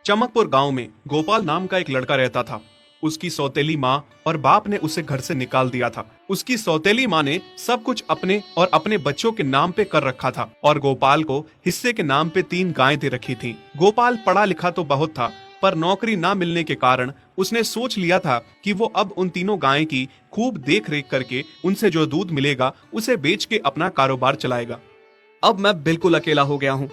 चमकपुर गांव में गोपाल नाम का एक लड़का रहता था। उसकी सौतेली माँ और बाप ने उसे घर से निकाल दिया था। उसकी सौतेली माँ ने सब कुछ अपने और अपने बच्चों के नाम पे कर रखा था और गोपाल को हिस्से के नाम पे 3 गायें दे रखी थीं। गोपाल पढ़ा लिखा तो बहुत था, पर नौकरी ना मिलने के कारण उसने सोच लिया था कि वो अब उन तीनों गायें की खूब देख रेख करके उनसे जो दूध मिलेगा उसे बेच के अपना कारोबार चलाएगा। अब मैं बिल्कुल अकेला हो गया हूँ।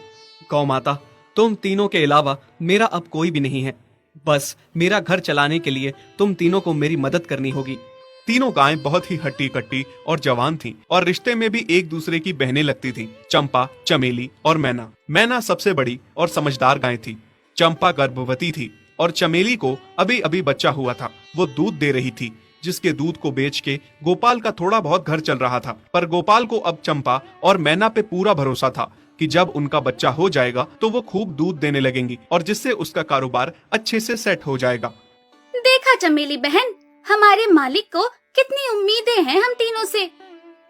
गौ माता, तुम तीनों के अलावा मेरा अब कोई भी नहीं है। बस मेरा घर चलाने के लिए तुम तीनों को मेरी मदद करनी होगी। तीनों गायें बहुत ही हट्टी कट्टी और जवान थीं और रिश्ते में भी एक दूसरे की बहनें लगती थीं। चंपा, चमेली और मैना। मैना सबसे बड़ी और समझदार गाय थी। चंपा गर्भवती थी और चमेली को अभी अभी बच्चा हुआ था। वो दूध दे रही थी, जिसके दूध को बेच के गोपाल का थोड़ा बहुत घर चल रहा था। पर गोपाल को अब चंपा और मैना पे पूरा भरोसा था कि जब उनका बच्चा हो जाएगा तो वो खूब दूध देने लगेंगी और जिससे उसका कारोबार अच्छे से सेट हो जाएगा। देखा चमेली बहन, हमारे मालिक को कितनी उम्मीदें हैं हम तीनों से।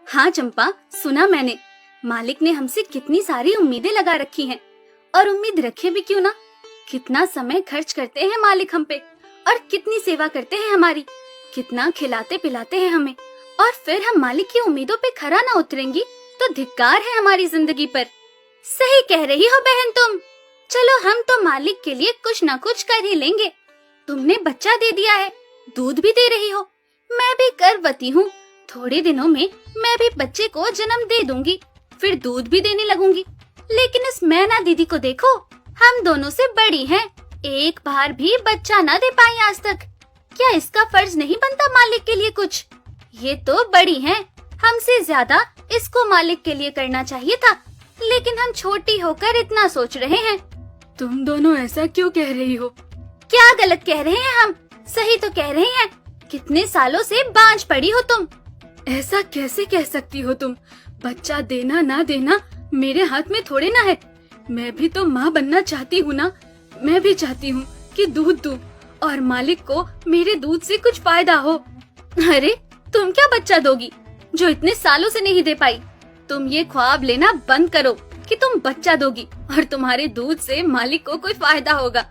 हाँ चंपा, सुना मैंने, मालिक ने हमसे कितनी सारी उम्मीदें लगा रखी हैं। और उम्मीद रखे भी क्यों ना, कितना समय खर्च करते हैं मालिक हम पे और कितनी सेवा करते हैं हमारी, कितना खिलाते पिलाते हैं हमें। और फिर हम मालिक की उम्मीदों पे खरा ना उतरेंगी तो धिक्कार है हमारी जिंदगी पर। सही कह रही हो बहन तुम। चलो हम तो मालिक के लिए कुछ ना कुछ कर ही लेंगे। तुमने बच्चा दे दिया है, दूध भी दे रही हो, मैं भी गर्भवती हूँ। थोड़े दिनों में मैं भी बच्चे को जन्म दे दूंगी, फिर दूध भी देने लगूंगी। लेकिन इस मैना दीदी को देखो, हम दोनों से बड़ी हैं, एक बार भी बच्चा ना दे पाई आज तक। क्या इसका फर्ज नहीं बनता मालिक के लिए कुछ? ये तो बड़ी हैं, हमसे ज्यादा इसको मालिक के लिए करना चाहिए था, लेकिन हम छोटी होकर इतना सोच रहे हैं। तुम दोनों ऐसा क्यों कह रही हो? क्या गलत कह रहे हैं हम? सही तो कह रहे हैं। कितने सालों से बांझ पड़ी हो तुम। ऐसा कैसे कह सकती हो तुम? बच्चा देना ना देना मेरे हाथ में थोड़े ना है। मैं भी तो माँ बनना चाहती हूँ ना। मैं भी चाहती हूँ कि दूध दूँ और मालिक को मेरे दूध से कुछ फायदा हो। अरे तुम क्या बच्चा दोगी जो इतने सालों से नहीं दे पाई? तुम ये ख्वाब लेना बंद करो कि तुम बच्चा दोगी और तुम्हारे दूध से मालिक को कोई फायदा होगा।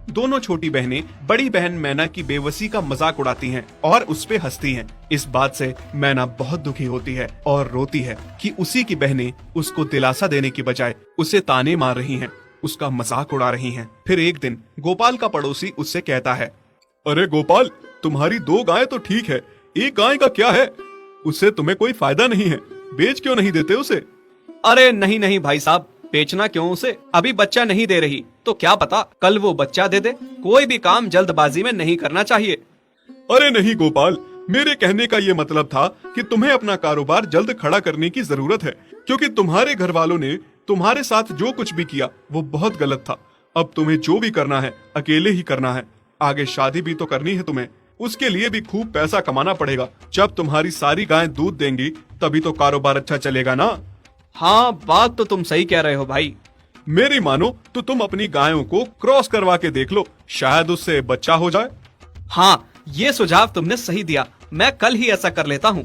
दोनों छोटी बहनें बड़ी बहन मैना की बेबसी का मजाक उड़ाती हैं और उस पे हंसती हैं। इस बात से मैना बहुत दुखी होती है और रोती है कि उसी की बहनें उसको दिलासा देने की बजाय उसे ताने मार रही हैं, उसका मजाक उड़ा रही हैं। फिर एक दिन गोपाल का पड़ोसी उससे कहता है, अरे गोपाल, तुम्हारी 2 गायें तो ठीक है, एक गाय का क्या है? उससे तुम्हें कोई फायदा नहीं है, बेच क्यों नहीं देते उसे? अरे नहीं नहीं भाई साहब, बेचना क्यों उसे? अभी बच्चा नहीं दे रही तो क्या पता कल वो बच्चा दे दे। कोई भी काम जल्दबाजी में नहीं करना चाहिए। अरे नहीं गोपाल, मेरे कहने का ये मतलब था कि तुम्हें अपना कारोबार जल्द खड़ा करने की जरूरत है, क्योंकि तुम्हारे घर वालों ने तुम्हारे साथ जो कुछ भी किया वो बहुत गलत था। अब तुम्हें जो भी करना है अकेले ही करना है। आगे शादी भी तो करनी है तुम्हें, उसके लिए भी खूब पैसा कमाना पड़ेगा। जब तुम्हारी सारी गायें दूध देंगी तभी तो कारोबार अच्छा चलेगा ना। हाँ, बात तो तुम सही कह रहे हो भाई। मेरी मानो तो तुम अपनी गायों को क्रॉस करवा के देख लो, शायद उससे बच्चा हो जाए। हाँ, ये सुझाव तुमने सही दिया, मैं कल ही ऐसा कर लेता हूँ।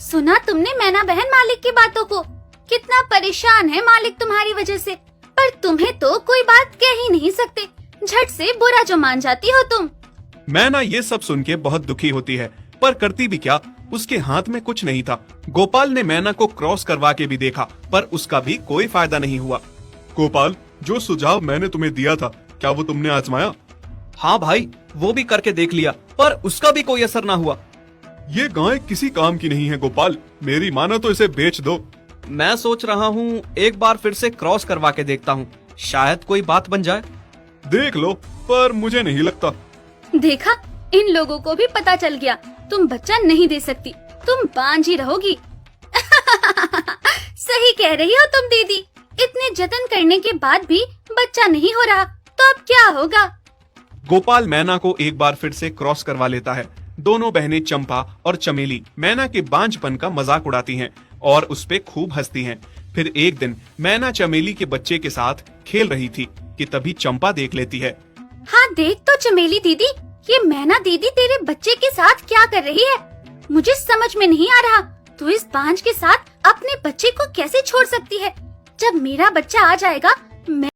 सुना तुमने मैना बहन मालिक की बातों को? कितना परेशान है मालिक तुम्हारी वजह से, पर तुम्हें तो कोई बात कह ही नहीं सकते। झट से बुरा जो मान जाती हो तुम। मैना ये सब सुन के बहुत दुखी होती है, पर करती भी क्या, उसके हाथ में कुछ नहीं था। गोपाल ने मैना को क्रॉस करवा के भी देखा, पर उसका भी कोई फायदा नहीं हुआ। गोपाल, जो सुझाव मैंने तुम्हें दिया था, क्या वो तुमने आजमाया? हाँ भाई, वो भी करके देख लिया, पर उसका भी कोई असर ना हुआ। ये गाय किसी काम की नहीं है गोपाल, मेरी मानो तो इसे बेच दो। मैं सोच रहा हूँ एक बार फिर से क्रॉस करवा के देखता हूँ, शायद कोई बात बन जाए। देख लो, पर मुझे नहीं लगता। देखा, इन लोगों को भी पता चल गया, तुम बच्चा नहीं दे सकती, तुम बांझ ही रहोगी। सही कह रही हो तुम दीदी, इतने जतन करने के बाद भी बच्चा नहीं हो रहा तो अब क्या होगा? गोपाल मैना को एक बार फिर से क्रॉस करवा लेता है। दोनों बहनें चंपा और चमेली मैना के बांझपन का मजाक उड़ाती हैं और उस पे खूब हंसती हैं। फिर एक दिन मैना चमेली के बच्चे के साथ खेल रही थी कि तभी चंपा देख लेती है। हाँ देख तो चमेली दीदी, ये मैना दीदी तेरे बच्चे के साथ क्या कर रही है? मुझे समझ में नहीं आ रहा, तू इस बांझ के साथ अपने बच्चे को कैसे छोड़ सकती है? जब मेरा बच्चा आ जाएगा मैं